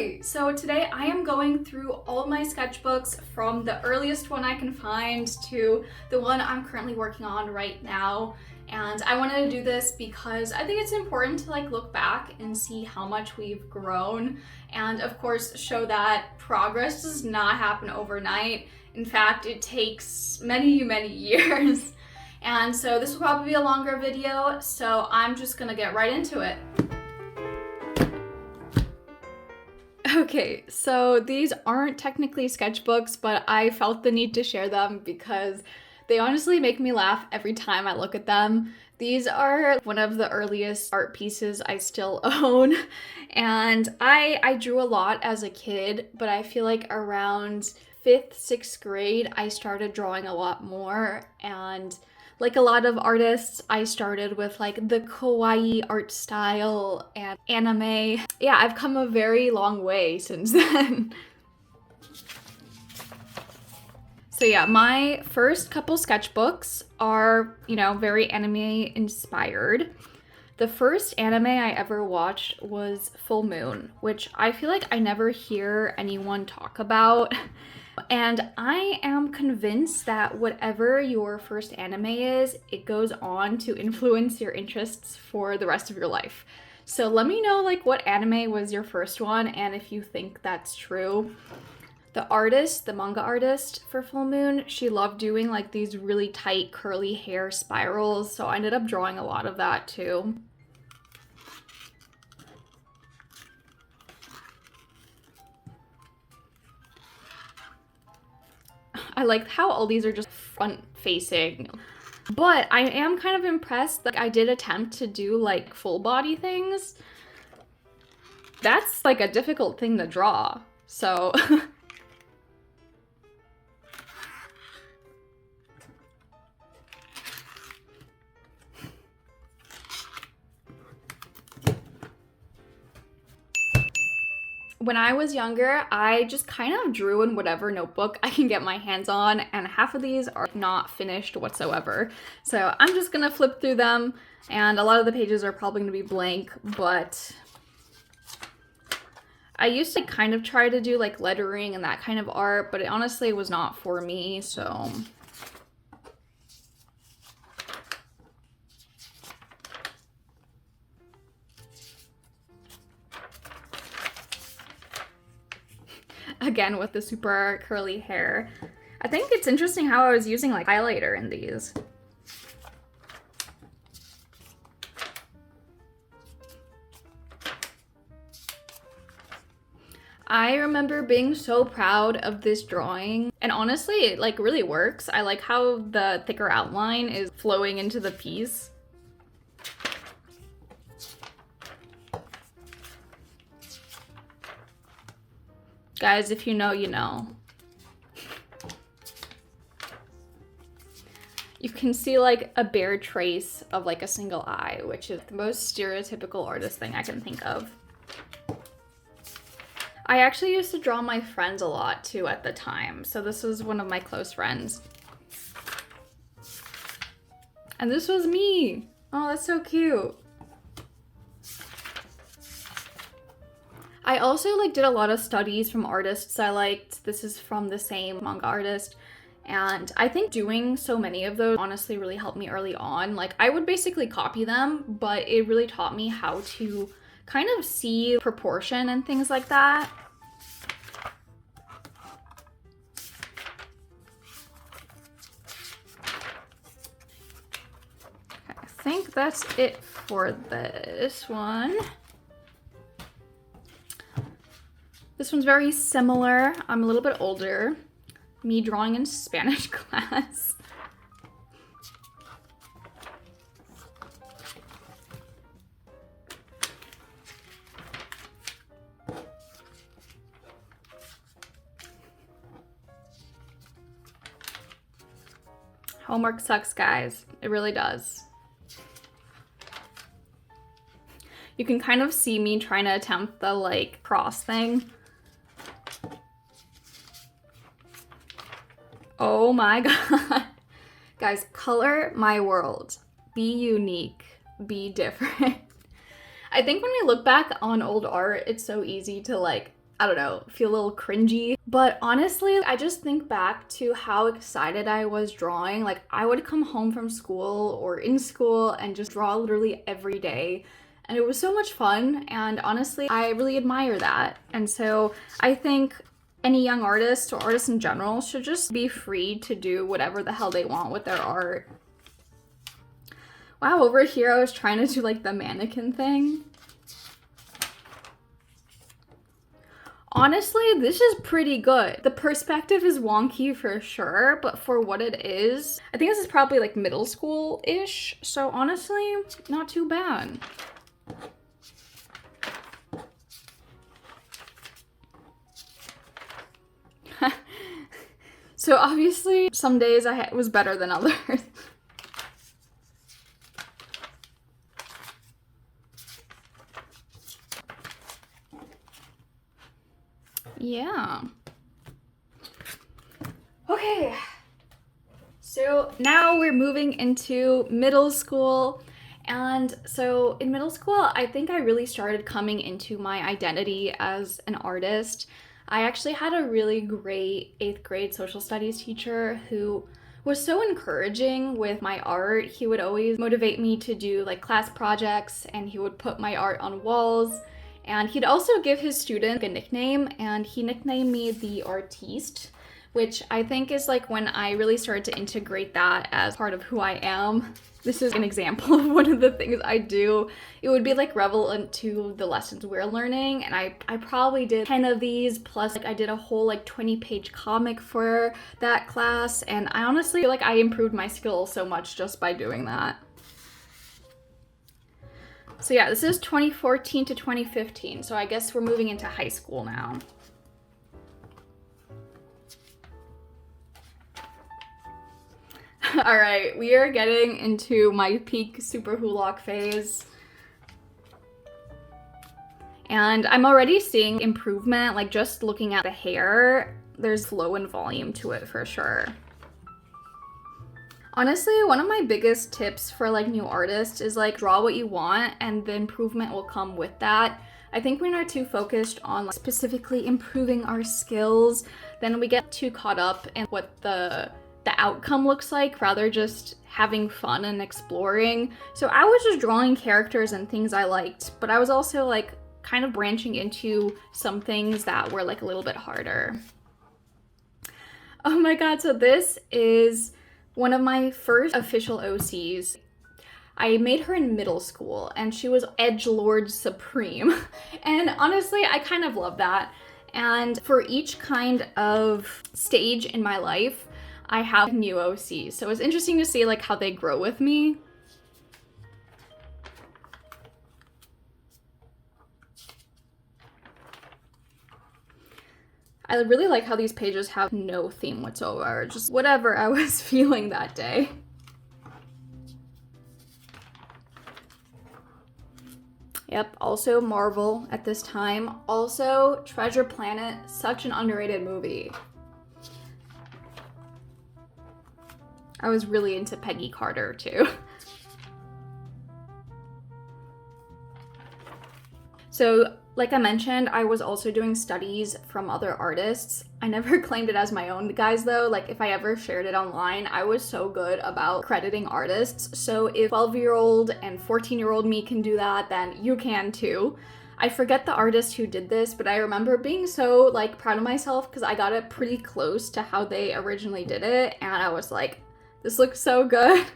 Hi! So today I am going through all of my sketchbooks from the earliest one I can find to the one I'm currently working on right now. And I wanted to do this because I think it's important to look back and see how much we've grown, and of course show that progress does not happen overnight. In fact, it takes many years. And so this will probably be a longer video, so I'm just gonna get right into it. Okay, so these aren't technically sketchbooks, but I felt the need to share them because they honestly make me laugh every time I look at them. These are one of the earliest art pieces I still own, and I drew a lot as a kid, but I feel like around 5th, 6th grade, I started drawing a lot more, and like a lot of artists, I started with the kawaii art style and anime. Yeah, I've come a very long way since then. So yeah, my first couple sketchbooks are, very anime inspired. The first anime I ever watched was Full Moon, which I feel like I never hear anyone talk about. And I am convinced that whatever your first anime is, it goes on to influence your interests for the rest of your life. So let me know what anime was your first one and if you think that's true. The artist, the manga artist for Full Moon, she loved doing these really tight curly hair spirals, so I ended up drawing a lot of that too. I like how all these are just front facing. But I am kind of impressed that I did attempt to do full body things. That's a difficult thing to draw, so. When I was younger, I just kind of drew in whatever notebook I can get my hands on, and half of these are not finished whatsoever. So I'm just gonna flip through them, and a lot of the pages are probably gonna be blank, but I used to kind of try to do lettering and that kind of art, but it honestly was not for me, so. Again with the super curly hair. I think it's interesting how I was using highlighter in these. I remember being so proud of this drawing, and honestly it really works. I like how the thicker outline is flowing into the piece. Guys, if you know, you know. You can see a bare trace of a single eye, which is the most stereotypical artist thing I can think of. I actually used to draw my friends a lot too at the time, so this was one of my close friends. And this was me! Oh, that's so cute. I also did a lot of studies from artists I liked. This is from the same manga artist, and I think doing so many of those honestly really helped me early on. I would basically copy them, but it really taught me how to kind of see proportion and things like that. Okay, I think that's it for this one. This one's very similar. I'm a little bit older. Me drawing in Spanish class. Homework sucks, guys. It really does. You can kind of see me trying to attempt the cross thing. Oh my god. Guys, color my world. Be unique. Be different. I think when we look back on old art, it's so easy to I don't know, feel a little cringy. But honestly, I just think back to how excited I was drawing. Like, I would come home from school or in school and just draw literally every day. And it was so much fun. And honestly, I really admire that. And so I think any young artist or artists in general should just be free to do whatever the hell they want with their art. Wow, over here I was trying to do like the mannequin thing. Honestly, this is pretty good. The perspective is wonky for sure, but for what it is, I think this is probably like middle school-ish. So honestly, not too bad. So obviously, some days I was better than others. Yeah. Okay. So now we're moving into middle school. And so in middle school, I think I really started coming into my identity as an artist. I actually had a really great 8th grade social studies teacher who was so encouraging with my art. He would always motivate me to do like class projects, and he would put my art on walls. And he'd also give his student a nickname, and he nicknamed me the artiste, which I think is like when I really started to integrate that as part of who I am. This is an example of one of the things I do. It would be like relevant to the lessons we're learning, and I probably did 10 of these, plus like I did a whole like 20-page comic for that class, and I honestly feel like I improved my skill so much just by doing that. So yeah, this is 2014 to 2015, so I guess we're moving into high school now. All right, we are getting into my peak super hulock phase. And I'm already seeing improvement, like just looking at the hair, there's flow and volume to it for sure. Honestly, one of my biggest tips for like new artists is like draw what you want and the improvement will come with that. I think when we're too focused on like, specifically improving our skills, then we get too caught up in what the outcome looks like rather just having fun and exploring. So I was just drawing characters and things I liked, but I was also like kind of branching into some things that were like a little bit harder. Oh my god, so this is one of my first official OCs. I made her in middle school and she was edgelord supreme. And honestly, I kind of love that. And for each kind of stage in my life, I have new OCs. So it's interesting to see like how they grow with me. I really like how these pages have no theme whatsoever, just whatever I was feeling that day. Yep, also Marvel at this time. Also Treasure Planet, such an underrated movie. I was really into Peggy Carter too. So, like I mentioned, I was also doing studies from other artists. I never claimed it as my own, guys, though. Like, if I ever shared it online, I was so good about crediting artists. So if 12-year-old and 14-year-old me can do that, then you can too. I forget the artist who did this, but I remember being so, like, proud of myself because I got it pretty close to how they originally did it, and I was like, this looks so good.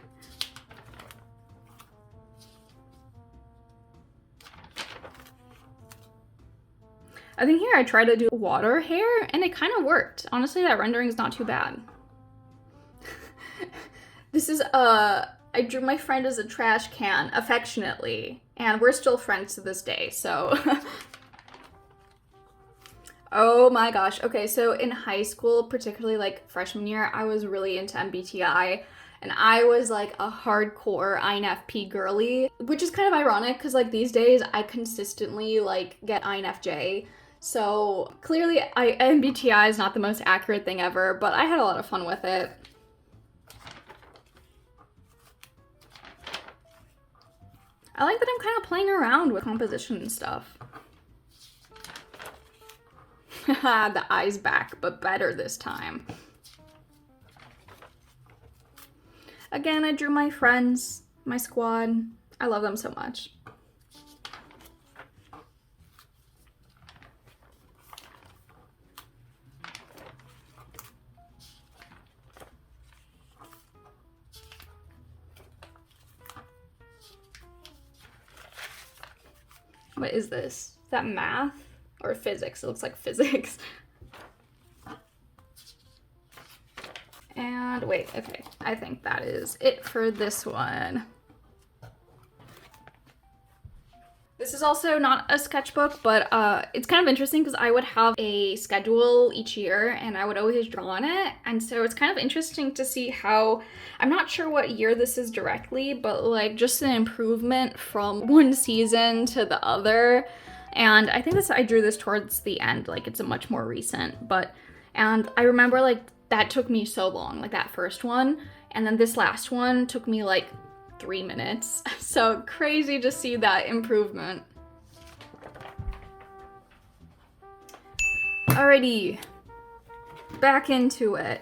I think here I tried to do water hair and it kind of worked. Honestly, that rendering is not too bad. This is, I drew my friend as a trash can, affectionately, and we're still friends to this day, so. Oh my gosh. Okay, so in high school, particularly like freshman year, I was really into MBTI. And I was like a hardcore INFP girly, which is kind of ironic because like these days I consistently like get INFJ. So clearly MBTI is not the most accurate thing ever, but I had a lot of fun with it. I like that I'm kind of playing around with composition and stuff. The eyes back, but better this time. Again, I drew my friends, my squad. I love them so much. What is this? Is that math or physics? It looks like physics. And wait, okay. I think that is it for this one. This is also not a sketchbook, but it's kind of interesting because I would have a schedule each year and I would always draw on it. And so it's kind of interesting to see how, I'm not sure what year this is directly, but like just an improvement from one season to the other. And I think I drew this towards the end, like it's a much more recent, and I remember like that took me so long, like that first one. And then this last one took me like 3 minutes. So crazy to see that improvement. Alrighty, back into it.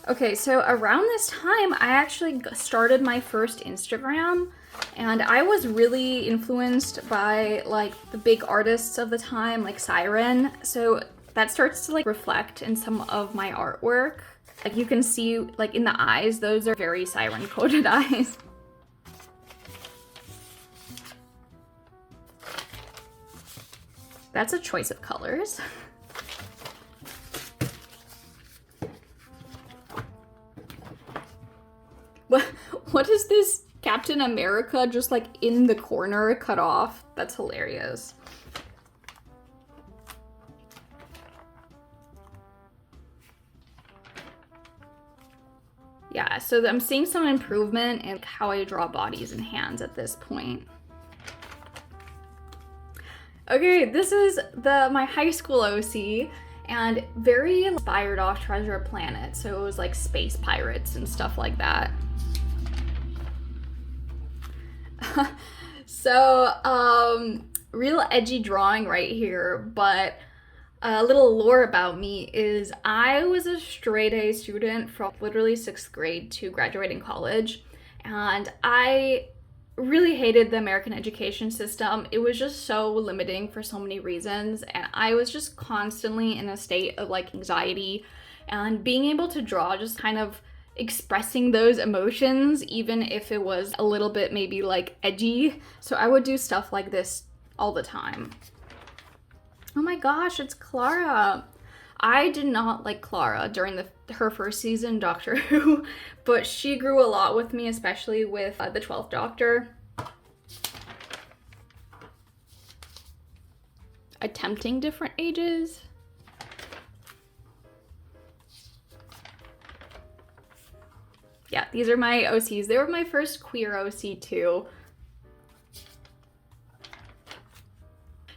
Okay, so around this time, I actually started my first Instagram, and I was really influenced by like the big artists of the time, like Siren. So that starts to like reflect in some of my artwork. Like you can see like in the eyes, those are very Siren coded eyes. That's a choice of colors. What is this Captain America just like in the corner cut off? That's hilarious. Yeah, so I'm seeing some improvement in how I draw bodies and hands at this point. Okay, this is my high school OC, and very inspired off Treasure Planet, so it was like space pirates and stuff like that. So, real edgy drawing right here, but a little lore about me is I was a straight A student from literally 6th grade to graduating college, and I really hated the American education system. It was just so limiting for so many reasons, and I was just constantly in a state of like anxiety, and being able to draw, just kind of expressing those emotions, even if it was a little bit maybe like edgy. So I would do stuff like this all the time. Oh my gosh, it's Clara. I did not like Clara during her first season Doctor Who, but she grew a lot with me, especially with the 12th Doctor. Attempting different ages. Yeah, these are my OCs. They were my first queer OC too.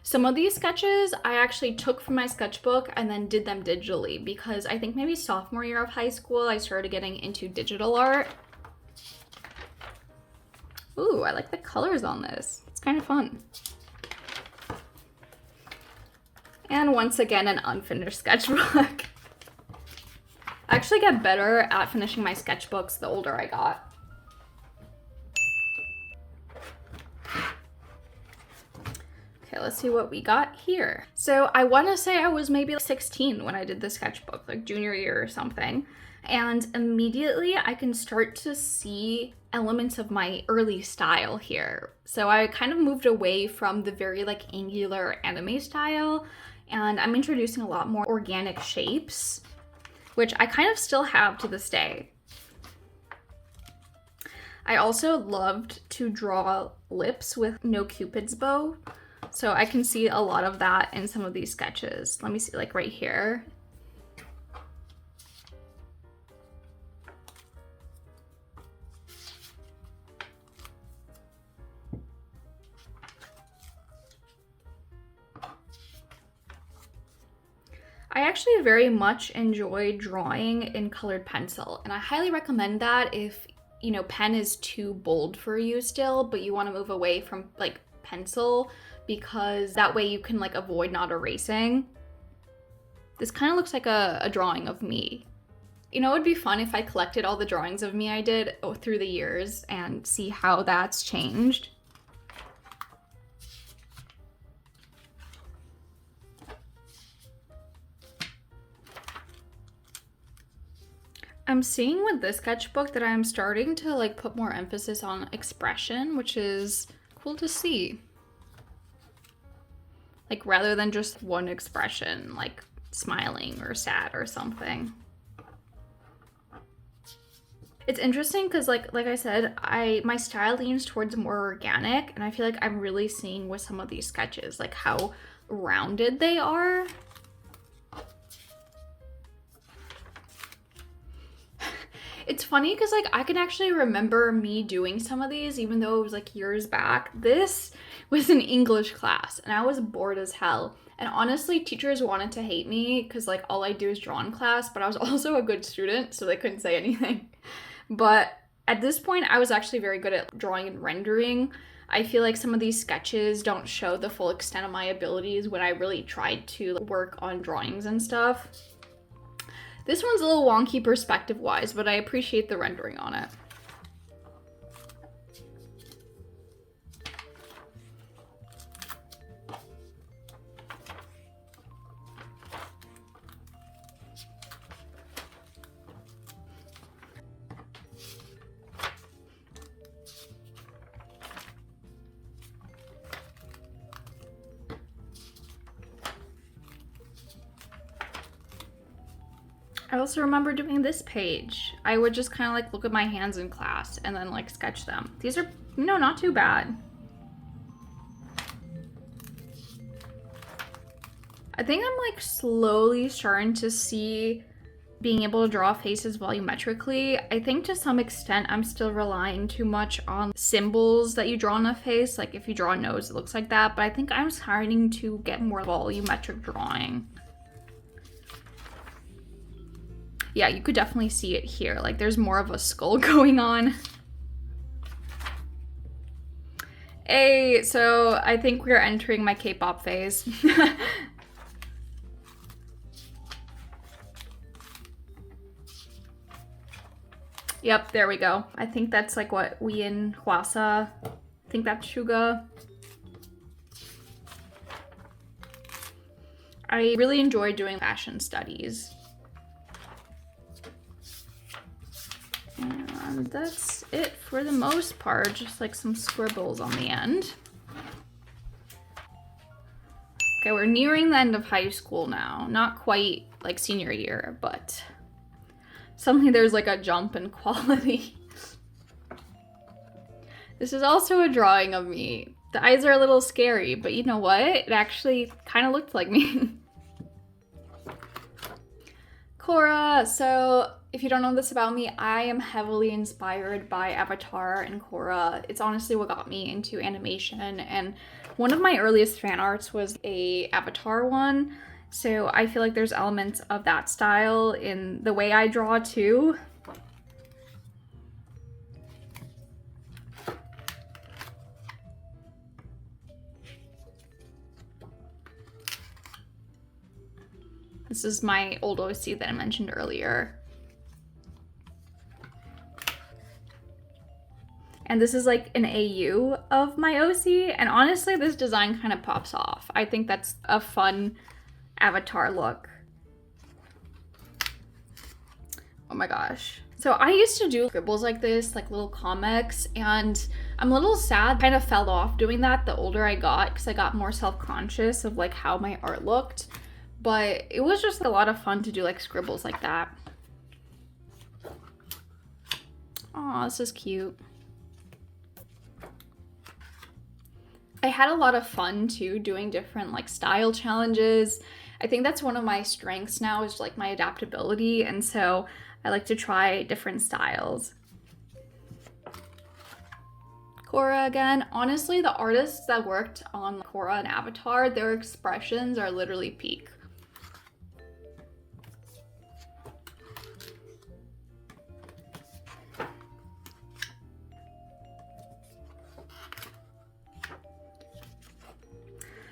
Some of these sketches I actually took from my sketchbook and then did them digitally, because I think maybe sophomore year of high school I started getting into digital art. Ooh, I like the colors on this. It's kind of fun. And once again, an unfinished sketchbook. I actually get better at finishing my sketchbooks the older I got. Okay, let's see what we got here. So I want to say I was maybe 16 when I did the sketchbook, like junior year or something. And immediately I can start to see elements of my early style here. So I kind of moved away from the very like angular anime style, and I'm introducing a lot more organic shapes, which I kind of still have to this day. I also loved to draw lips with no Cupid's bow. So I can see a lot of that in some of these sketches. Let me see, like right here. I actually very much enjoy drawing in colored pencil, and I highly recommend that if, you know, pen is too bold for you still, but you want to move away from like pencil, because that way you can like avoid not erasing. This kind of looks like a drawing of me. You know, it would be fun if I collected all the drawings of me I did through the years and see how that's changed. I'm seeing with this sketchbook that I'm starting to like put more emphasis on expression, which is cool to see. Like rather than just one expression, like smiling or sad or something. It's interesting because like I said, my style leans towards more organic, and I feel like I'm really seeing with some of these sketches like how rounded they are. It's funny because like I can actually remember me doing some of these even though it was like years back. This was an English class and I was bored as hell. And honestly, teachers wanted to hate me because like all I do is draw in class, but I was also a good student, so they couldn't say anything. But at this point, I was actually very good at drawing and rendering. I feel like some of these sketches don't show the full extent of my abilities when I really tried to work on drawings and stuff. This one's a little wonky perspective-wise, but I appreciate the rendering on it. I also remember doing this page. I would just kind of like look at my hands in class and then like sketch them. These are, you know, not too bad. I think I'm like slowly starting to see being able to draw faces volumetrically. I think to some extent I'm still relying too much on symbols that you draw on a face. Like if you draw a nose, it looks like that. But I think I'm starting to get more volumetric drawing. Yeah, you could definitely see it here. Like there's more of a skull going on. Hey, so I think we're entering my K-pop phase. Yep, there we go. I think that's like what Wien Hwasa. I think that's Suga. I really enjoy doing fashion studies. And that's it for the most part, just like some scribbles on the end. Okay, we're nearing the end of high school now. Not quite like senior year, but suddenly there's like a jump in quality. This is also a drawing of me. The eyes are a little scary, but you know what? It actually kind of looked like me. Korra, so if you don't know this about me, I am heavily inspired by Avatar and Korra. It's honestly what got me into animation, and one of my earliest fan arts was a Avatar one, so I feel like there's elements of that style in the way I draw too. This is my old OC that I mentioned earlier. And this is like an AU of my OC, and honestly this design kind of pops off. I think that's a fun Avatar look. Oh my gosh. So I used to do scribbles like this, like little comics, and I'm a little sad, kind of fell off doing that the older I got because I got more self-conscious of like how my art looked. But it was just a lot of fun to do like scribbles like that. Aw, this is cute. I had a lot of fun too doing different like style challenges. I think that's one of my strengths now is like my adaptability, and so I like to try different styles. Korra again. Honestly, the artists that worked on Korra and Avatar, their expressions are literally peak.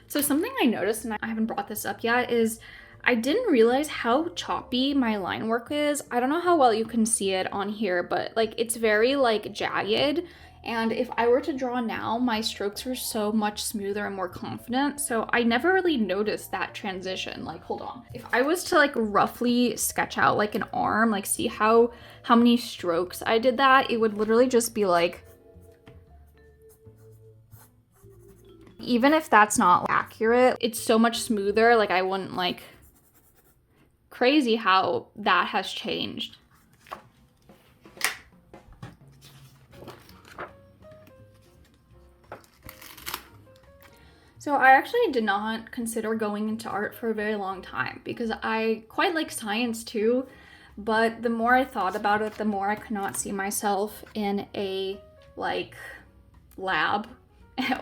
So something I noticed, and I haven't brought this up yet, is I didn't realize how choppy my line work is. I don't know how well you can see it on here, but like it's very like jagged. And if I were to draw now, my strokes are so much smoother and more confident. So I never really noticed that transition. Like, hold on. If I was to like roughly sketch out like an arm, like see how many strokes I did that, it would literally just be like, even if that's not accurate, it's so much smoother. Like I wouldn't like, crazy how that has changed. So I actually did not consider going into art for a very long time because I quite like science too, but the more I thought about it, the more I could not see myself in a like lab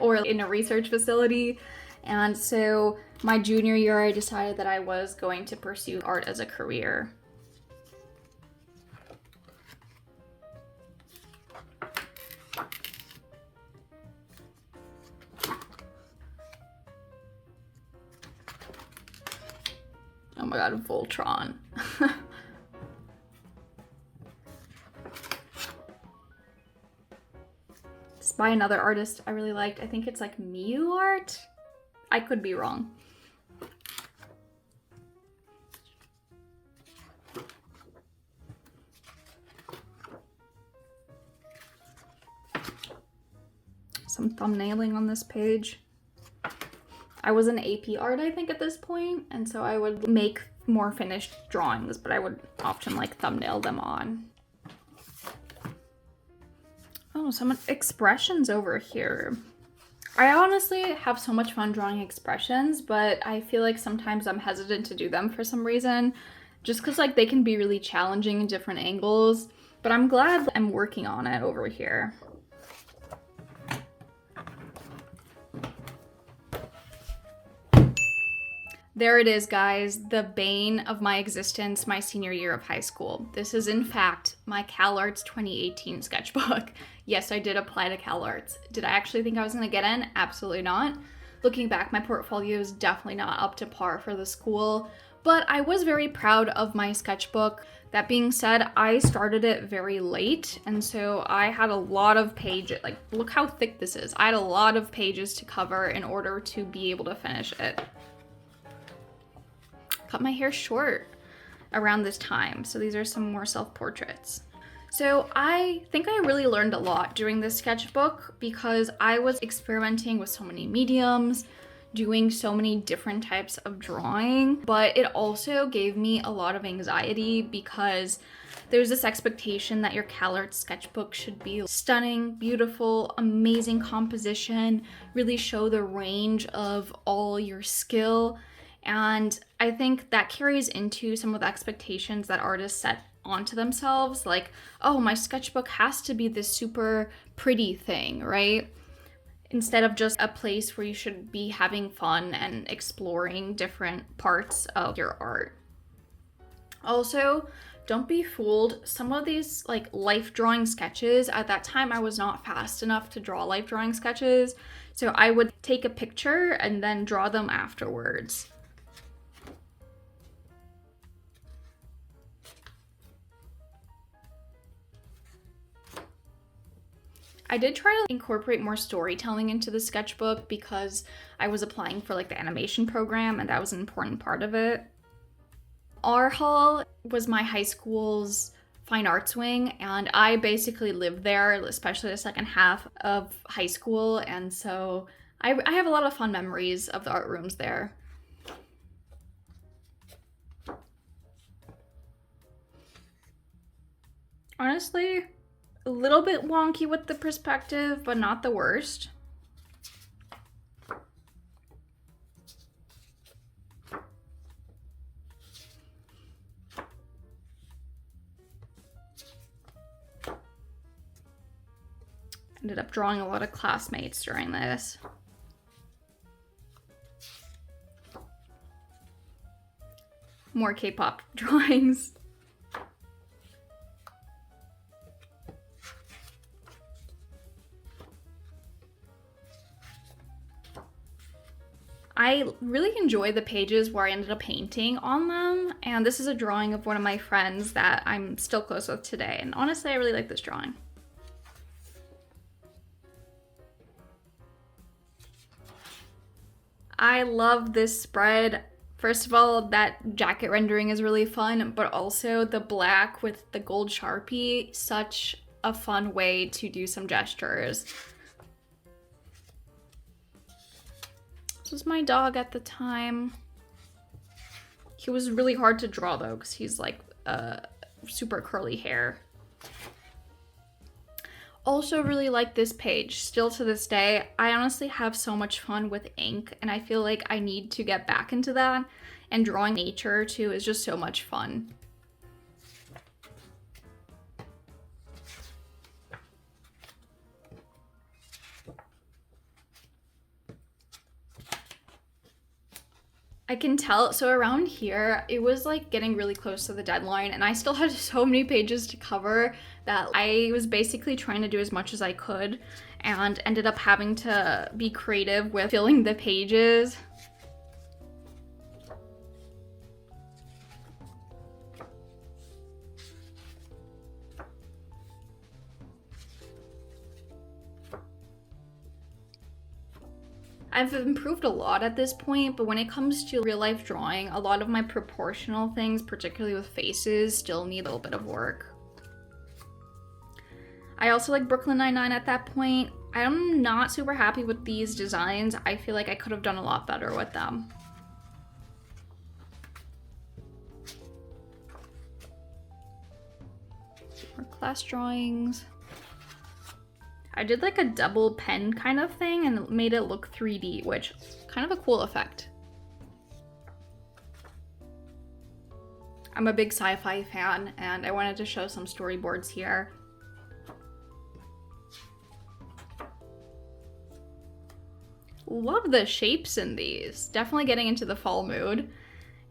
or in a research facility. And so my junior year, I decided that I was going to pursue art as a career. Oh my god, Voltron. It's by another artist I really liked. I think it's like Miu art. I could be wrong. Some thumbnailing on this page. I was in AP art, I think, at this point, and so I would make more finished drawings, but I would often like thumbnail them on. Oh, some expressions over here. I honestly have so much fun drawing expressions, but I feel like sometimes I'm hesitant to do them for some reason, just because like they can be really challenging in different angles, but I'm glad I'm working on it over here. There it is, guys, the bane of my existence my senior year of high school. This is, in fact, my CalArts 2018 sketchbook. Yes, I did apply to CalArts. Did I actually think I was going to get in? Absolutely not. Looking back, my portfolio is definitely not up to par for the school, but I was very proud of my sketchbook. That being said, I started it very late, and so I had a lot of pages. Like, look how thick this is. I had a lot of pages to cover in order to be able to finish it. Cut my hair short around this time, so these are some more self-portraits. So I think I really learned a lot during this sketchbook because I was experimenting with so many mediums, doing so many different types of drawing, but it also gave me a lot of anxiety because there's this expectation that your CalArts sketchbook should be stunning, beautiful, amazing composition, really show the range of all your skill. And I think that carries into some of the expectations that artists set onto themselves, like, oh, my sketchbook has to be this super pretty thing, right? Instead of just a place where you should be having fun and exploring different parts of your art. Also, don't be fooled. Some of these like life drawing sketches, at that time I was not fast enough to draw life drawing sketches, so I would take a picture and then draw them afterwards. I did try to incorporate more storytelling into the sketchbook because I was applying for like the animation program and that was an important part of it. Art Hall was my high school's fine arts wing, and I basically lived there, especially the second half of high school, and so I have a lot of fun memories of the art rooms there. Honestly, a little bit wonky with the perspective, but not the worst. Ended up drawing a lot of classmates during this. More K-pop drawings. I I really enjoy the pages where I ended up painting on them, and this is a drawing of one of my friends that I'm still close with today, and honestly I really like this drawing. I love this spread. First of all, that jacket rendering is really fun, but also the black with the gold Sharpie, such a fun way to do some gestures. This was my dog at the time. He was really hard to draw though, because he's like super curly hair. Also really like this page, still to this day. I honestly have so much fun with ink, and I feel like I need to get back into that, and drawing nature too is just so much fun. I can tell, so around here, it was like getting really close to the deadline, and I still had so many pages to cover that I was basically trying to do as much as I could, and ended up having to be creative with filling the pages. I've improved a lot at this point, but when it comes to real life drawing, a lot of my proportional things, particularly with faces, still need a little bit of work. I also like Brooklyn Nine-Nine at that point. I'm not super happy with these designs. I feel like I could have done a lot better with them. More class drawings. I did like a double pen kind of thing and made it look 3D, which is kind of a cool effect. I'm a big sci-fi fan, and I wanted to show some storyboards here. Love the shapes in these. Definitely getting into the fall mood.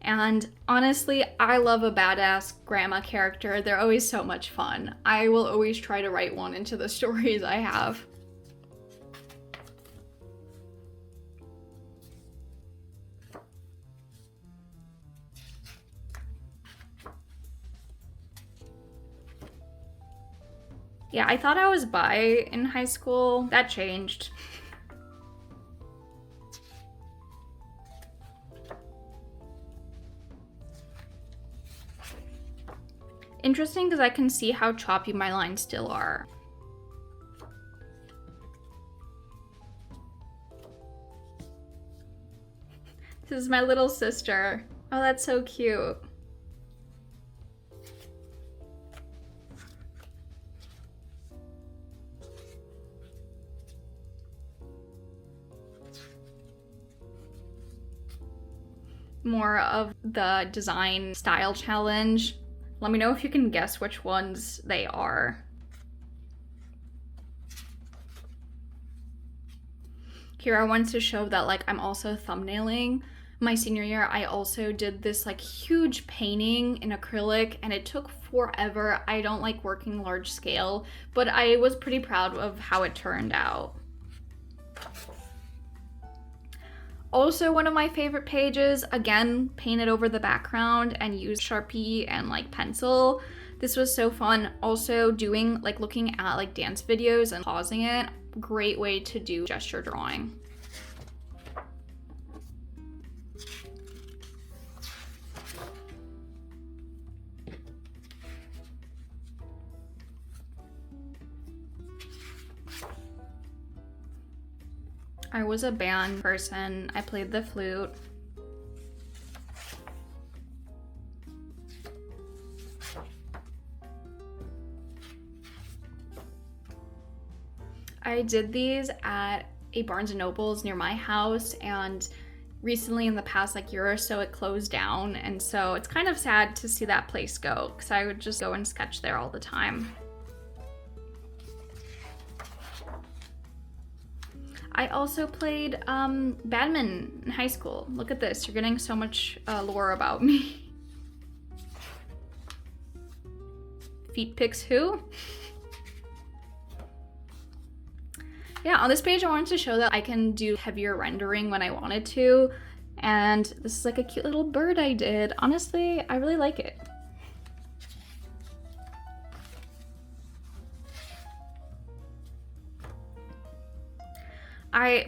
And honestly, I love a badass grandma character. They're always so much fun. I will always try to write one into the stories I have. Yeah, I thought I was bi in high school. That changed. Interesting, because I can see how choppy my lines still are. This is my little sister. Oh, that's so cute. More of the design style challenge. Let me know if you can guess which ones they are. Here I want to show that like I'm also thumbnailing. My senior year, I also did this like huge painting in acrylic, and it took forever. I don't like working large scale, but I was pretty proud of how it turned out. Also, one of my favorite pages, again, painted over the background and used Sharpie and like pencil. This was so fun. Also doing like looking at like dance videos and pausing it. Great way to do gesture drawing. I was a band person. I played the flute. I did these at a Barnes & Noble's near my house, and recently in the past like year or so it closed down, and so it's kind of sad to see that place go, because I would just go and sketch there all the time. I also played badminton in high school. Look at this, you're getting so much lore about me. Feet pics who? Yeah, on this page I wanted to show that I can do heavier rendering when I wanted to. And this is like a cute little bird I did. Honestly, I really like it.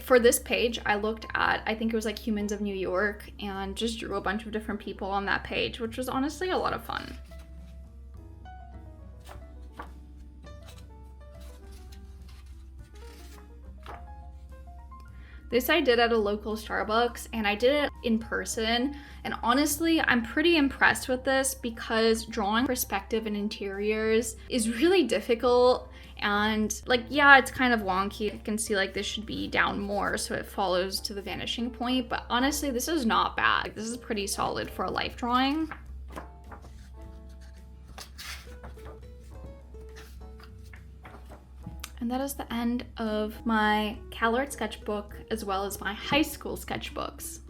For this page, I looked at, I think it was like Humans of New York, and just drew a bunch of different people on that page, which was honestly a lot of fun. This I did at a local Starbucks, and I did it in person, and honestly, I'm pretty impressed with this because drawing perspective and interiors is really difficult. And like, yeah, it's kind of wonky. You can see like this should be down more so it follows to the vanishing point, but honestly, this is not bad. This is pretty solid for a life drawing. And that is the end of my CalArts sketchbook as well as my high school sketchbooks.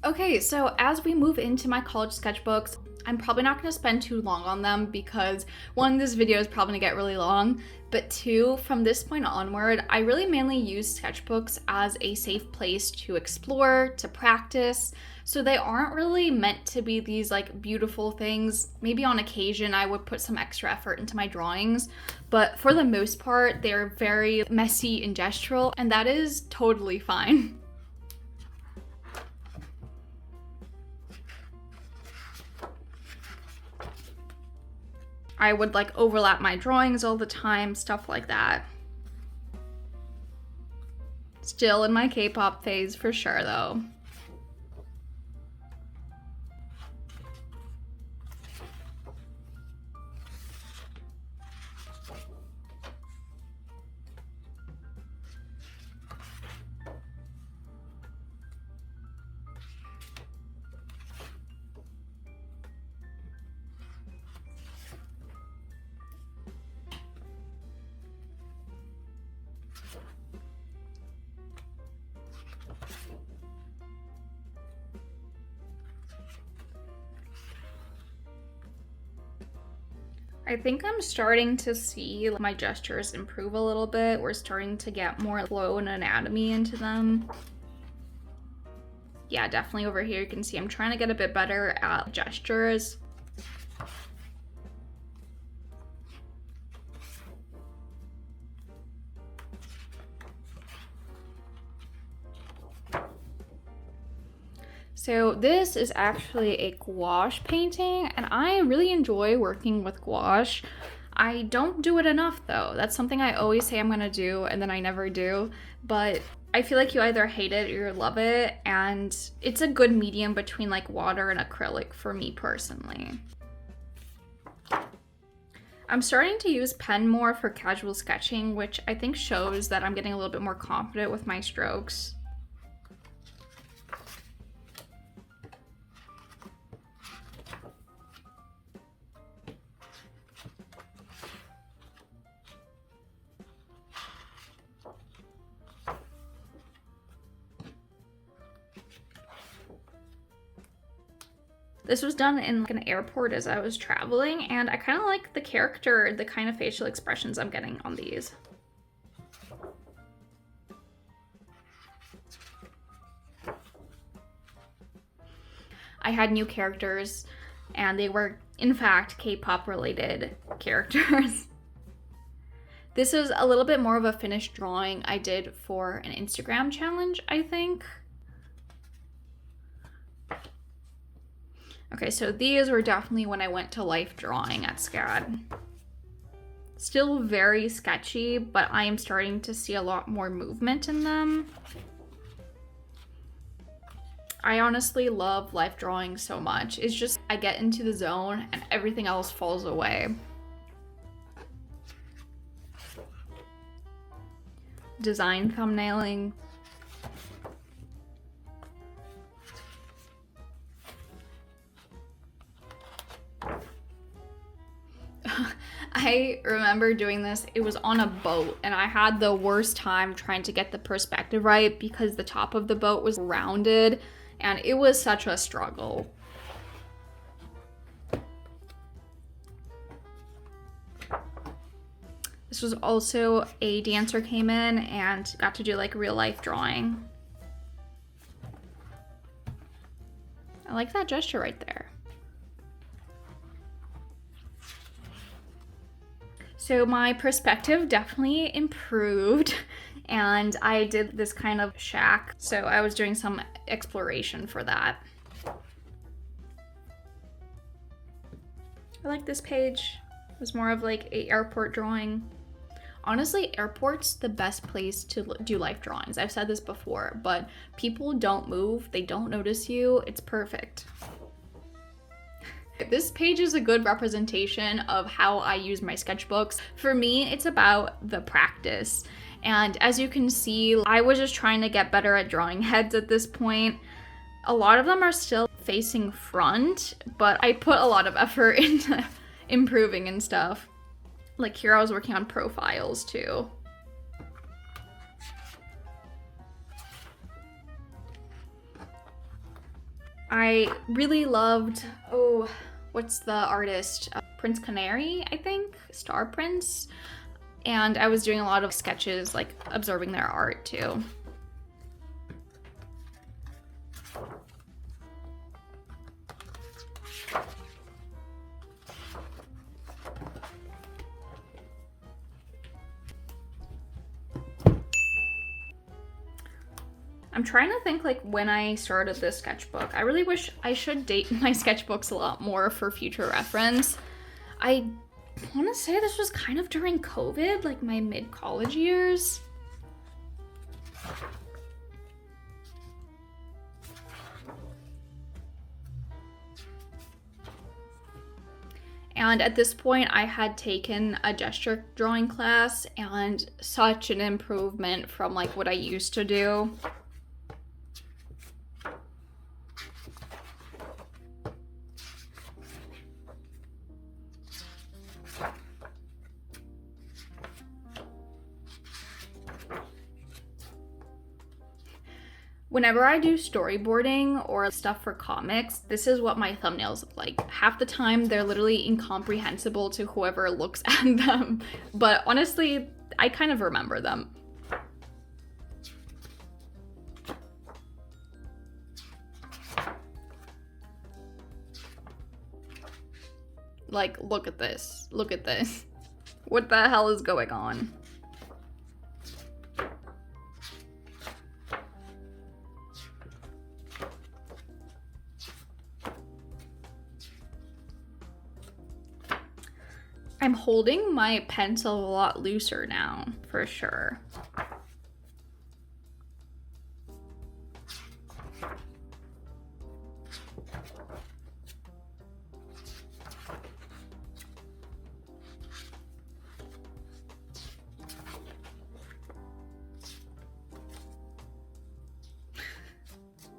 Okay, so as we move into my college sketchbooks, I'm probably not going to spend too long on them because one, this video is probably going to get really long, but two, from this point onward, I really mainly use sketchbooks as a safe place to explore, to practice. So they aren't really meant to be these like beautiful things. Maybe on occasion I would put some extra effort into my drawings, but for the most part, they're very messy and gestural, and that is totally fine. I would like overlap my drawings all the time, stuff like that. Still in my K-pop phase for sure though. I think I'm starting to see my gestures improve a little bit. We're starting to get more flow and anatomy into them. Yeah, definitely over here you can see I'm trying to get a bit better at gestures. So this is actually a gouache painting, and I really enjoy working with gouache. I don't do it enough though. That's something I always say I'm gonna do and then I never do, but I feel like you either hate it or you love it, and it's a good medium between like water and acrylic for me personally. I'm starting to use pen more for casual sketching, which I think shows that I'm getting a little bit more confident with my strokes. This was done in like an airport as I was traveling, and I kind of like the character, the kind of facial expressions I'm getting on these. I had new characters, and they were, in fact, K-pop related characters. This is a little bit more of a finished drawing I did for an Instagram challenge, I think. Okay, so these were definitely when I went to life drawing at SCAD. Still very sketchy, but I am starting to see a lot more movement in them. I honestly love life drawing so much. It's just, I get into the zone and everything else falls away. Design thumbnailing. I remember doing this, it was on a boat, and I had the worst time trying to get the perspective right because the top of the boat was rounded, and it was such a struggle. This was also a dancer came in and got to do like real life drawing. I like that gesture right there. So my perspective definitely improved, and I did this kind of shack. So I was doing some exploration for that. I like this page. It was more of like an airport drawing. Honestly, airport's the best place to do life drawings. I've said this before, but people don't move, they don't notice you. It's perfect. This page is a good representation of how I use my sketchbooks. For me, it's about the practice. And as you can see, I was just trying to get better at drawing heads at this point. A lot of them are still facing front, but I put a lot of effort into improving and stuff. Like here I was working on profiles too. I really loved, what's the artist? Prince Canary, I think? Star Prince. And I was doing a lot of sketches, like observing their art too. I'm trying to think like when I started this sketchbook. I really wish I should date my sketchbooks a lot more for future reference. I want to say this was kind of during COVID, like my mid-college years. And at this point, I had taken a gesture drawing class, and such an improvement from like what I used to do. Whenever I do storyboarding or stuff for comics, this is what my thumbnails look like. Half the time, they're literally incomprehensible to whoever looks at them. But honestly, I kind of remember them. Like, look at this. Look at this. What the hell is going on? I'm holding my pencil a lot looser now, for sure.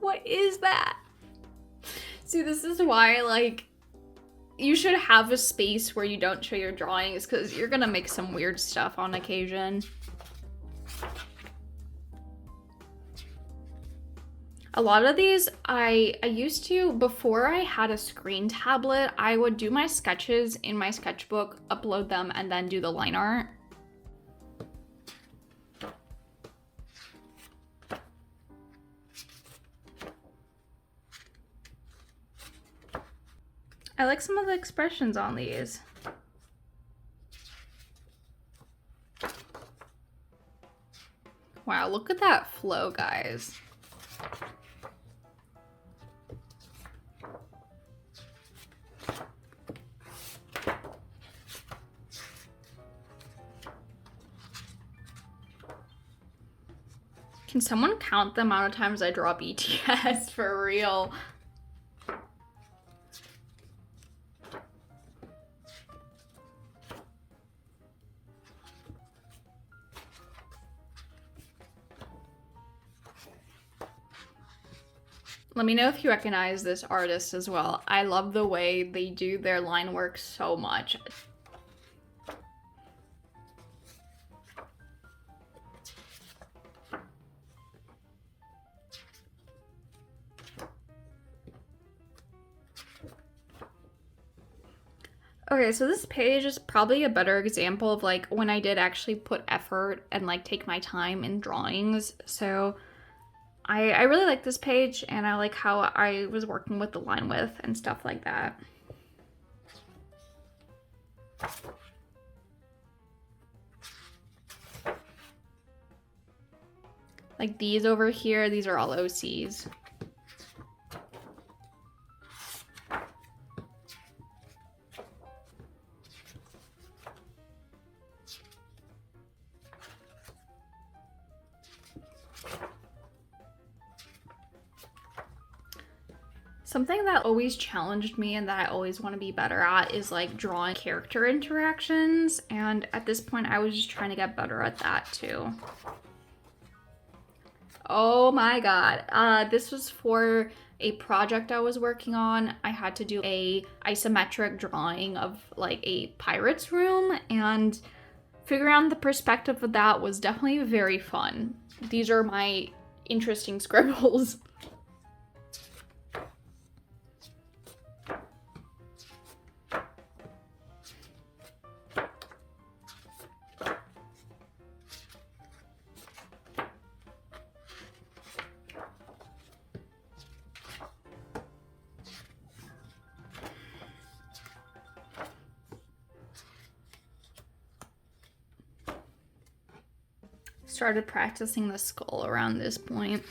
What is that? See, this is why, like, you should have a space where you don't show your drawings, because you're gonna make some weird stuff on occasion. A lot of these, I used to, before I had a screen tablet, I would do my sketches in my sketchbook, upload them, and then do the line art. I like some of the expressions on these. Wow, look at that flow, guys. Can someone count the amount of times I draw BTS for real? Let me know if you recognize this artist as well. I love the way they do their line work so much. Okay, so this page is probably a better example of like when I did actually put effort and like take my time in drawings. So I really like this page, and I like how I was working with the line width and stuff like that. Like these over here, these are all OCs. Something that always challenged me and that I always want to be better at is like drawing character interactions, and at this point I was just trying to get better at that too. Oh my god, this was for a project I was working on. I had to do a isometric drawing of like a pirate's room, and figuring out the perspective of that was definitely very fun. These are my interesting scribbles. Started practicing the skull around this point.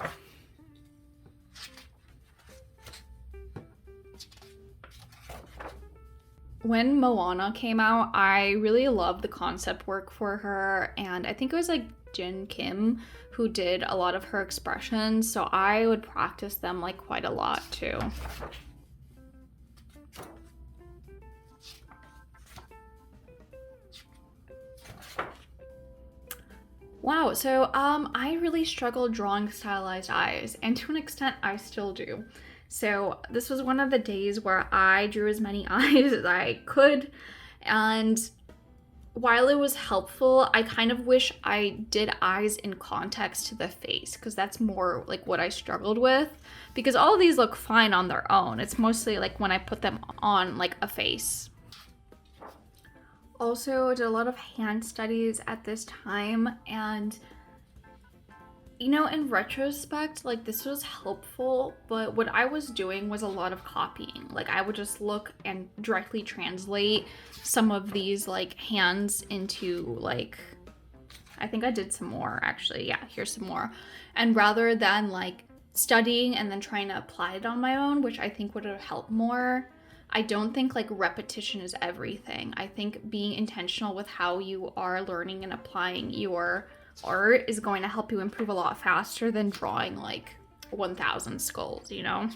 When Moana came out, I really loved the concept work for her, and I think it was like Jin Kim who did a lot of her expressions, so I would practice them like quite a lot too. Wow, so I really struggled drawing stylized eyes, and to an extent I still do. So this was one of the days where I drew as many eyes as I could, and while it was helpful, I kind of wish I did eyes in context to the face, because that's more like what I struggled with, because all of these look fine on their own. It's mostly like when I put them on like a face. Also did a lot of hand studies at this time, and you know, in retrospect, like this was helpful, but what I was doing was a lot of copying. Like I would just look and directly translate some of these like hands into like, I think I did some more actually. Yeah, here's some more. And rather than like studying and then trying to apply it on my own, which I think would have helped more, I don't think like repetition is everything. I think being intentional with how you are learning and applying your art is going to help you improve a lot faster than drawing like 1,000 skulls, you know?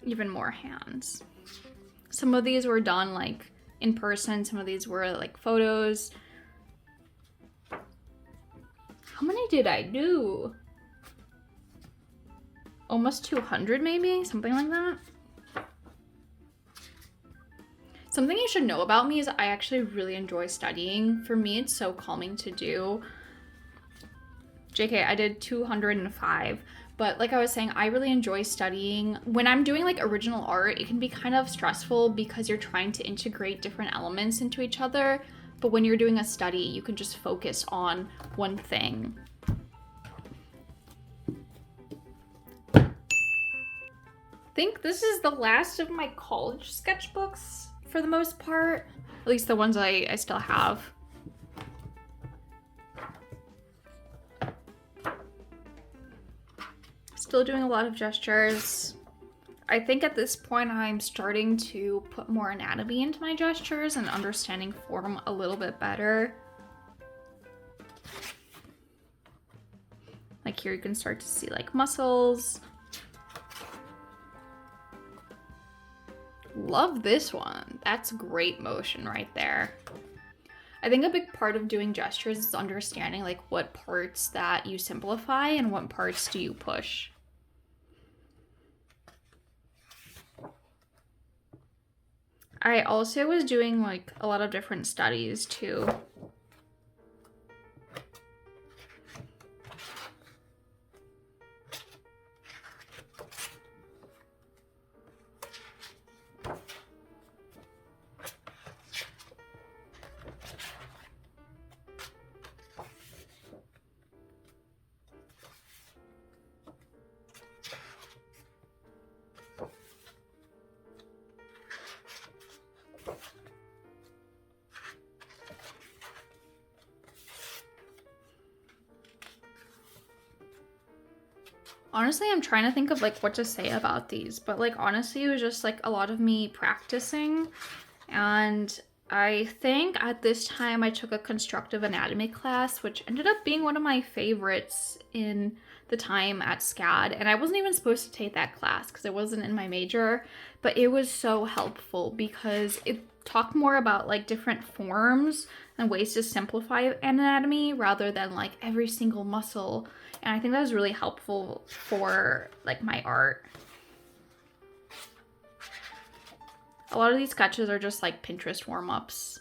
Even more hands. Some of these were done like in person, some of these were like photos. How many did I do? Almost 200 maybe, something like that. Something you should know about me is I actually really enjoy studying. For me, it's so calming to do. JK, I did 205, but like I was saying, I really enjoy studying. When I'm doing like original art, it can be kind of stressful because you're trying to integrate different elements into each other. But when you're doing a study, you can just focus on one thing. I think this is the last of my college sketchbooks for the most part, at least the ones I still have. Still doing a lot of gestures. I think at this point I'm starting to put more anatomy into my gestures and understanding form a little bit better. Like here you can start to see like muscles. Love this one. That's great motion right there. I think a big part of doing gestures is understanding like what parts that you simplify and what parts do you push. I also was doing like a lot of different studies too. Honestly, I'm trying to think of like what to say about these, but like honestly, it was just like a lot of me practicing. And I think at this time I took a constructive anatomy class, which ended up being one of my favorites in the time at SCAD. And I wasn't even supposed to take that class because it wasn't in my major, but it was so helpful because it talked more about like different forms and ways to simplify anatomy rather than like every single muscle. And I think that was really helpful for like my art. A lot of these sketches are just like Pinterest warm-ups.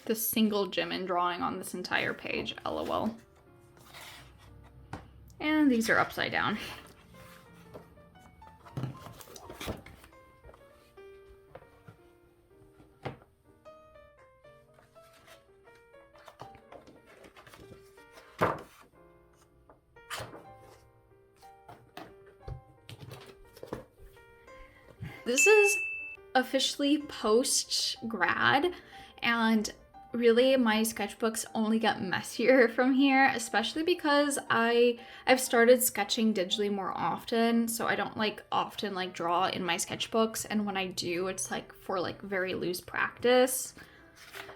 The single Jimin drawing on this entire page, LOL. And these are upside down. This is officially post-grad, and really my sketchbooks only get messier from here, especially because I've started sketching digitally more often, so I don't like often like draw in my sketchbooks, and when I do, it's like for like very loose practice.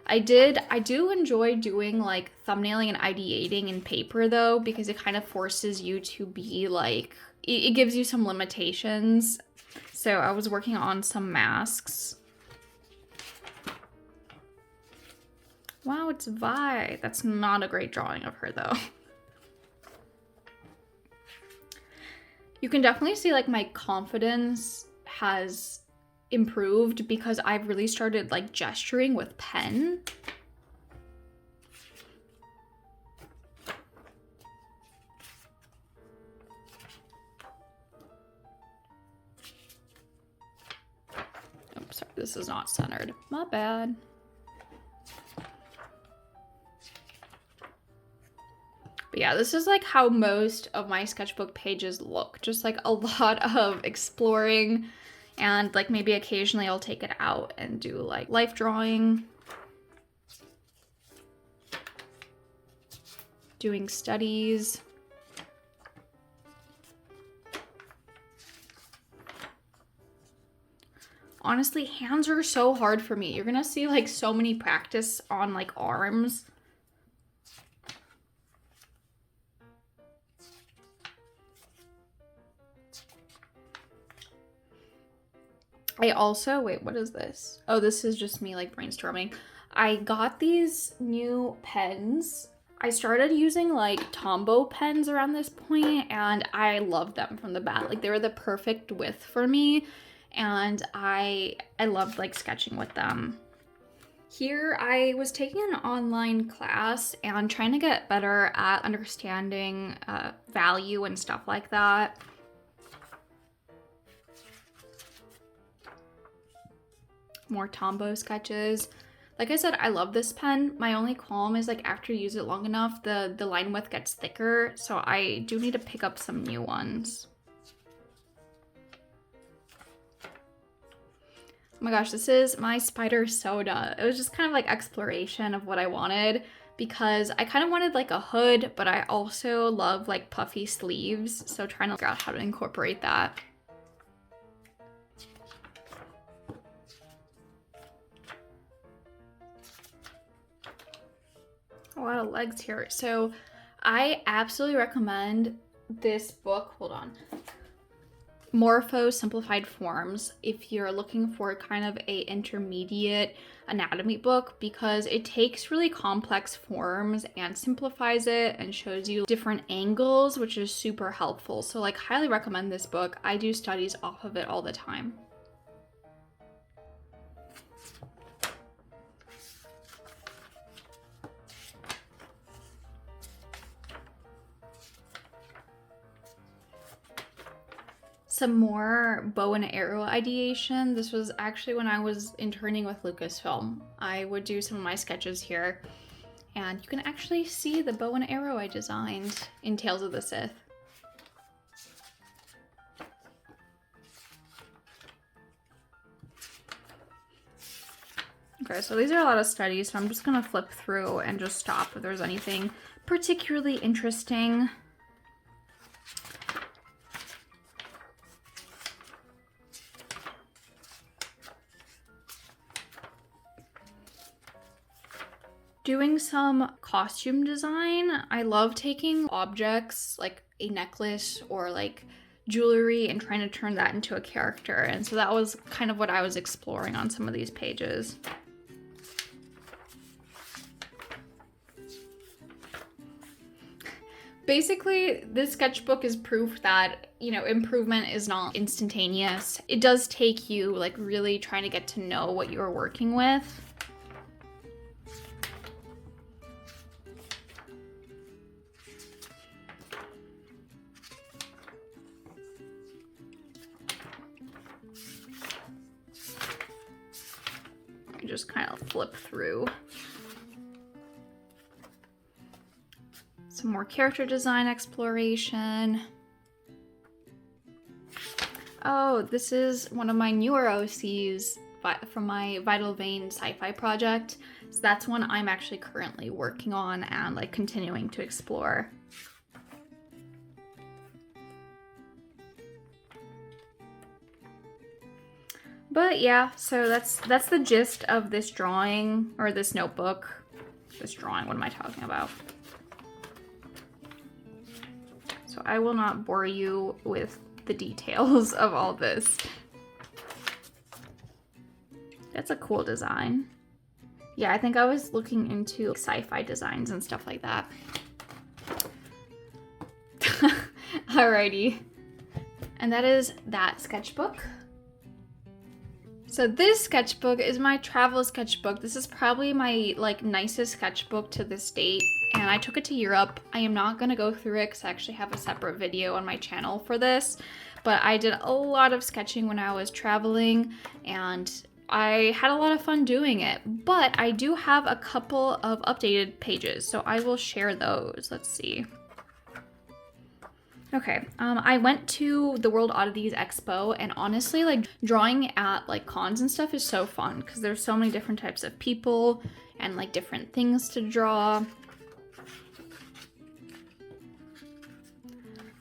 I do enjoy doing like thumbnailing and ideating in paper though, because it kind of forces you to be like, it gives you some limitations. So I was working on some masks. Wow, it's Vi. That's not a great drawing of her though. You can definitely see like my confidence has improved because I've really started like gesturing with pen. Oops, sorry, this is not centered. My bad. But yeah, this is like how most of my sketchbook pages look. Just like a lot of exploring, and like maybe occasionally I'll take it out and do like life drawing, doing studies. Honestly, hands are so hard for me. You're gonna see like so many practice on like arms. I also, wait, what is this? Oh, this is just me like brainstorming. I got these new pens. I started using like Tombow pens around this point, and I loved them from the bat. Like they were the perfect width for me, and I loved like sketching with them. Here I was taking an online class and trying to get better at understanding value and stuff like that. More Tombow sketches. Like I said, I love this pen. My only qualm is like after you use it long enough, the line width gets thicker, so I do need to pick up some new ones. Oh my gosh, this is my spider soda. It was just kind of like exploration of what I wanted, because I kind of wanted like a hood, but I also love like puffy sleeves, so trying to figure out how to incorporate that. A lot of legs here. So I absolutely recommend this book. Hold on. Morpho Simplified Forms, if you're looking for kind of a intermediate anatomy book, because it takes really complex forms and simplifies it and shows you different angles, which is super helpful. So like highly recommend this book. I do studies off of it all the time. Some more bow and arrow ideation. This was actually when I was interning with Lucasfilm. I would do some of my sketches here, and you can actually see the bow and arrow I designed in Tales of the Sith. Okay, so these are a lot of studies, so I'm just gonna flip through and just stop if there's anything particularly interesting. Doing some costume design. I love taking objects like a necklace or like jewelry and trying to turn that into a character. And so that was kind of what I was exploring on some of these pages. Basically, this sketchbook is proof that, you know, improvement is not instantaneous. It does take you like really trying to get to know what you're working with. Just kind of flip through. Some more character design exploration. Oh, this is one of my newer OCs from my Vital Vein sci-fi project. So that's one I'm actually currently working on and like continuing to explore. But yeah, so that's the gist of this drawing, or this notebook. This drawing, what am I talking about? So I will not bore you with the details of all this. That's a cool design. Yeah, I think I was looking into sci-fi designs and stuff like that. Alrighty. And that is that sketchbook. So this sketchbook is my travel sketchbook. This is probably my like nicest sketchbook to this date, and I took it to Europe. I am not gonna go through it because I actually have a separate video on my channel for this, but I did a lot of sketching when I was traveling and I had a lot of fun doing it. But I do have a couple of updated pages, so I will share those. Let's see. Okay, I went to the World Oddities Expo, and honestly, like, drawing at, like, cons and stuff is so fun, because there's so many different types of people, and, like, different things to draw.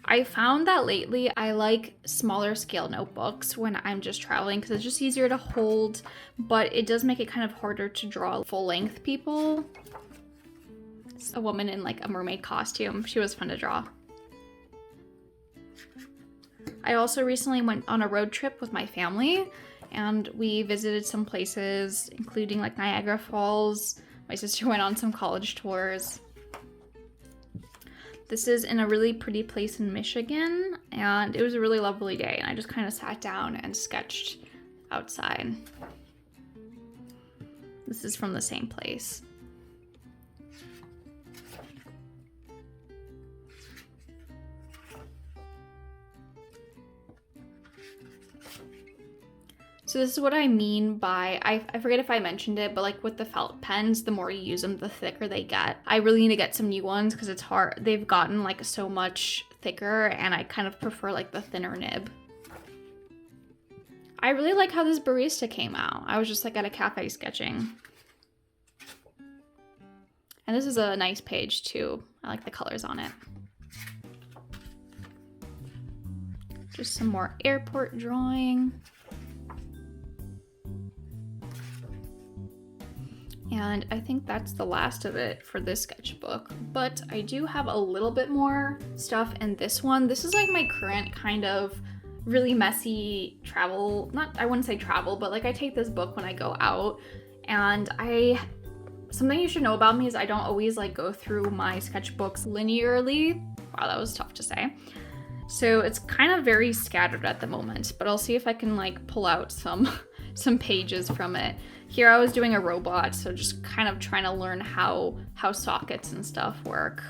I found that lately I like smaller scale notebooks when I'm just traveling, because it's just easier to hold, but it does make it kind of harder to draw full-length people. A woman in, like, a mermaid costume. She was fun to draw. I also recently went on a road trip with my family, and we visited some places, including like Niagara Falls. My sister went on some college tours. This is in a really pretty place in Michigan, and it was a really lovely day, and I just kind of sat down and sketched outside. This is from the same place. So this is what I mean by, I forget if I mentioned it, but like with the felt pens, the more you use them, the thicker they get. I really need to get some new ones because it's hard. They've gotten like so much thicker, and I kind of prefer like the thinner nib. I really like how this barista came out. I was just like at a cafe sketching. And this is a nice page too. I like the colors on it. Just some more airport drawing. And I think that's the last of it for this sketchbook, but I do have a little bit more stuff in this one. This is like my current kind of really messy travel, I wouldn't say travel, but like I take this book when I go out, and something you should know about me is I don't always like go through my sketchbooks linearly. Wow, that was tough to say. So it's kind of very scattered at the moment, but I'll see if I can like pull out some pages from it. Here I was doing a robot, so just kind of trying to learn how sockets and stuff work.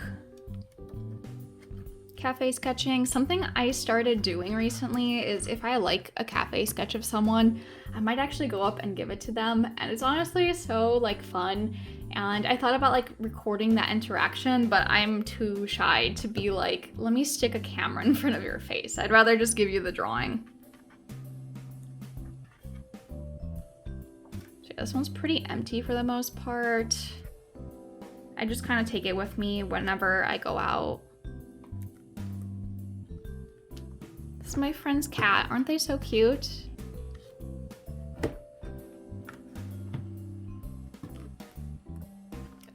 Cafe sketching. Something I started doing recently is if I like a cafe sketch of someone, I might actually go up and give it to them, and it's honestly so like fun. And I thought about like recording that interaction, but I'm too shy to be like, let me stick a camera in front of your face. I'd rather just give you the drawing. Okay, this one's pretty empty for the most part. I just kind of take it with me whenever I go out. This is my friend's cat. Aren't they so cute?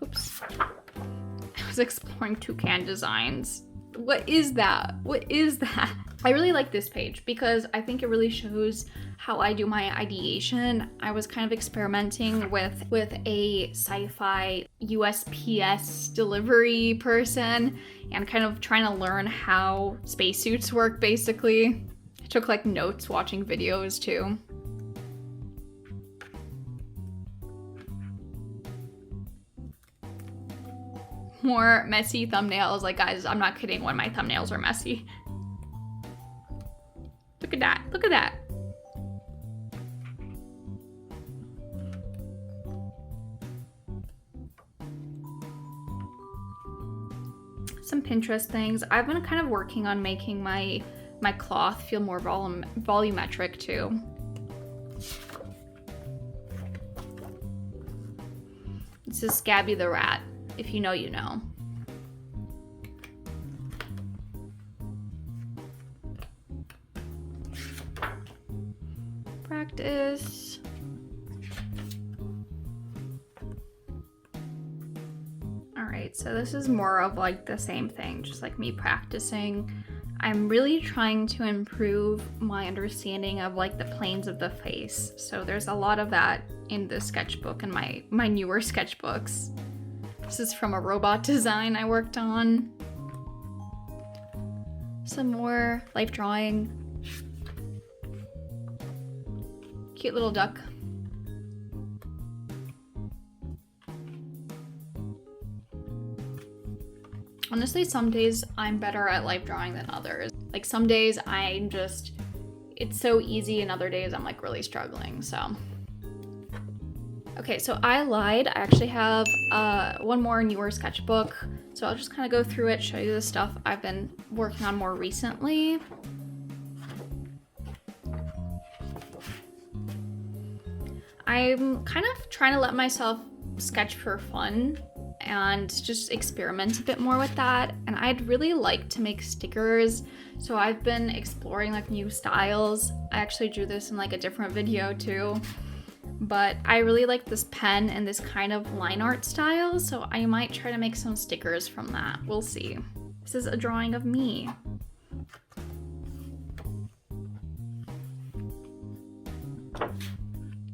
Oops. I was exploring toucan designs. What is that? What is that? I really like this page because I think it really shows how I do my ideation. I was kind of experimenting with a sci-fi USPS delivery person and kind of trying to learn how spacesuits work, basically. I took like notes watching videos too. More messy thumbnails. Like, guys, I'm not kidding when my thumbnails are messy. Look at that. Look at that. Some Pinterest things. I've been kind of working on making my cloth feel more volumetric too. This is Scabby the rat. If you know, you know. Practice. All right, so this is more of like the same thing, just like me practicing. I'm really trying to improve my understanding of like the planes of the face. So there's a lot of that in the sketchbook and my newer sketchbooks. This is from a robot design I worked on. Some more life drawing. Cute little duck. Honestly, some days I'm better at life drawing than others. Like some days I'm just, it's so easy, and other days I'm like really struggling, so. Okay, so I lied. I actually have one more newer sketchbook. So I'll just kind of go through it, show you the stuff I've been working on more recently. I'm kind of trying to let myself sketch for fun and just experiment a bit more with that. And I'd really like to make stickers. So I've been exploring like new styles. I actually drew this in like a different video too. But I really like this pen and this kind of line art style, so I might try to make some stickers from that. We'll see. This is a drawing of me.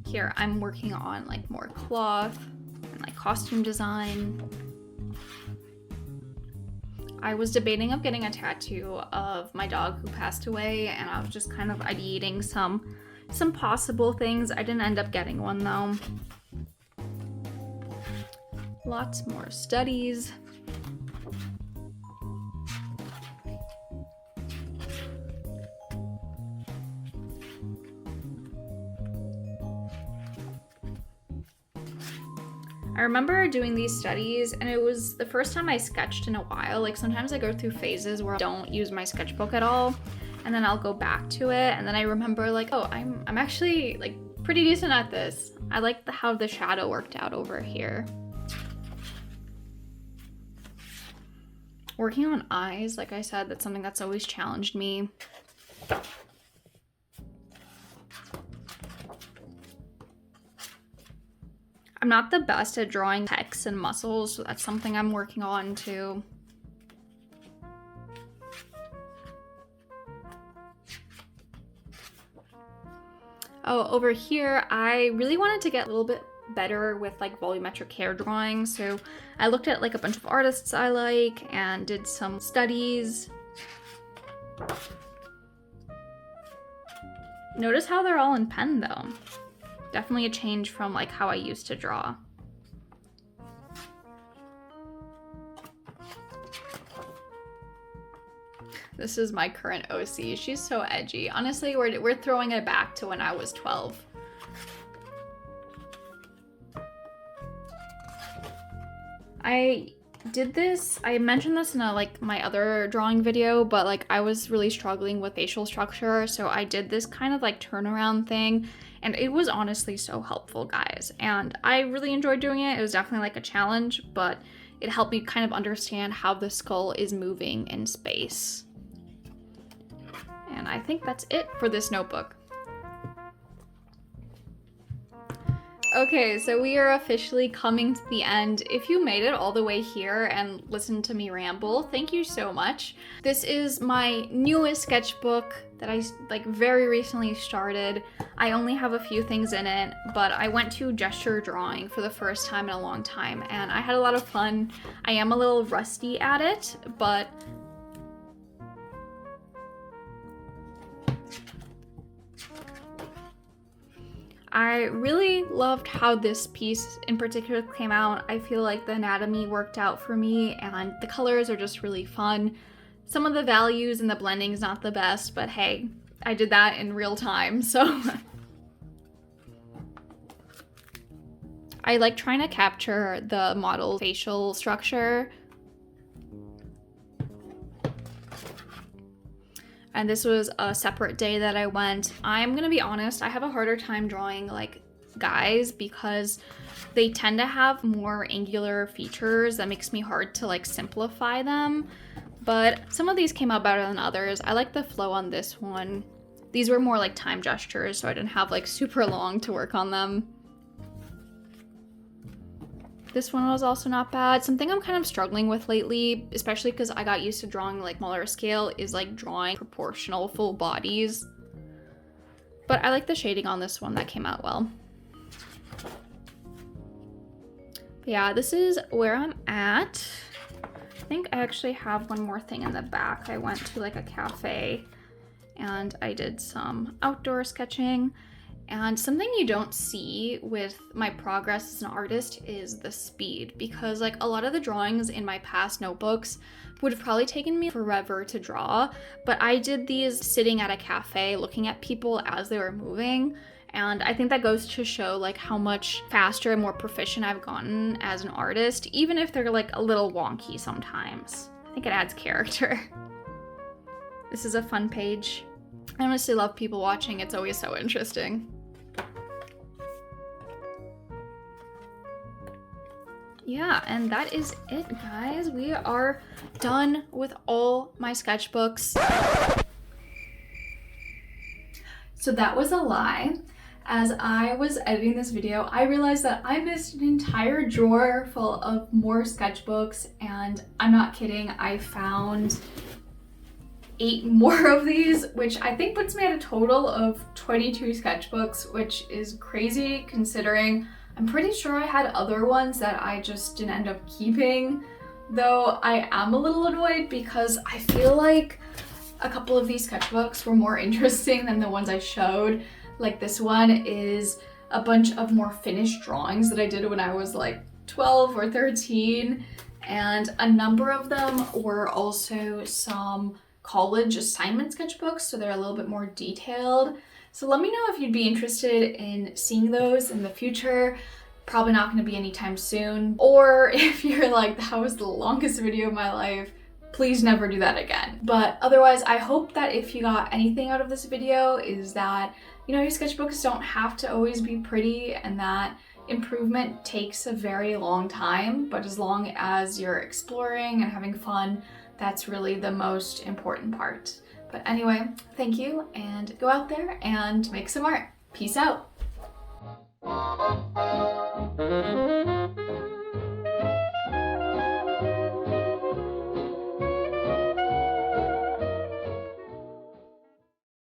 Here, I'm working on like more cloth and like costume design. I was debating of getting a tattoo of my dog who passed away, and I was just kind of ideating some possible things. I didn't end up getting one though. Lots more studies. I remember doing these studies, and it was the first time I sketched in a while. Like sometimes I go through phases where I don't use my sketchbook at all, and then I'll go back to it, and then I remember like, oh, I'm actually like pretty decent at this. I like how the shadow worked out over here. Working on eyes, like I said, that's something that's always challenged me. I'm not the best at drawing pecs and muscles, so that's something I'm working on too. Oh, over here, I really wanted to get a little bit better with like volumetric hair drawing, so I looked at like a bunch of artists I like and did some studies. Notice how they're all in pen though. Definitely a change from like how I used to draw. This is my current OC. She's so edgy. Honestly, we're throwing it back to when I was 12. I did this, I mentioned this in my other drawing video, but like I was really struggling with facial structure, so I did this kind of like turnaround thing, and it was honestly so helpful, guys. And I really enjoyed doing it. It was definitely like a challenge, but it helped me kind of understand how the skull is moving in space. And I think that's it for this notebook. Okay, so we are officially coming to the end. If you made it all the way here and listened to me ramble, thank you so much. This is my newest sketchbook that I like very recently started. I only have a few things in it, but I went to gesture drawing for the first time in a long time, and I had a lot of fun. I am a little rusty at it, but I really loved how this piece in particular came out. I feel like the anatomy worked out for me, and the colors are just really fun. Some of the values and the blending is not the best, but hey, I did that in real time, so. I like trying to capture the model's facial structure. And this was a separate day that I went. I'm gonna be honest, I have a harder time drawing like guys because they tend to have more angular features that makes me hard to like simplify them. But some of these came out better than others. I like the flow on this one. These were more like time gestures, so I didn't have like super long to work on them. This one was also not bad. Something I'm kind of struggling with lately, especially because I got used to drawing like smaller scale, is like drawing proportional full bodies. But I like the shading on this one. That came out well. But yeah, this is where I'm at. I think I actually have one more thing in the back. I went to like a cafe and I did some outdoor sketching. And something you don't see with my progress as an artist is the speed, because like a lot of the drawings in my past notebooks would have probably taken me forever to draw, but I did these sitting at a cafe looking at people as they were moving, and I think that goes to show like how much faster and more proficient I've gotten as an artist, even if they're like a little wonky sometimes. I think it adds character. This is a fun page. I honestly love people watching. It's always so interesting. Yeah, and that is it, guys. We are done with all my sketchbooks. So that was a lie. As I was editing this video, I realized that I missed an entire drawer full of more sketchbooks, and I'm not kidding, I found 8 more of these, which I think puts me at a total of 22 sketchbooks, which is crazy considering I'm pretty sure I had other ones that I just didn't end up keeping, though I am a little annoyed because I feel like a couple of these sketchbooks were more interesting than the ones I showed. Like this one is a bunch of more finished drawings that I did when I was like 12 or 13, and a number of them were also some college assignment sketchbooks, so they're a little bit more detailed. So let me know if you'd be interested in seeing those in the future. Probably not going to be anytime soon. Or if you're like, that was the longest video of my life, please never do that again. But otherwise, I hope that if you got anything out of this video is that, you know, your sketchbooks don't have to always be pretty, and that improvement takes a very long time, but as long as you're exploring and having fun, that's really the most important part. But anyway, thank you, and go out there and make some art. Peace out.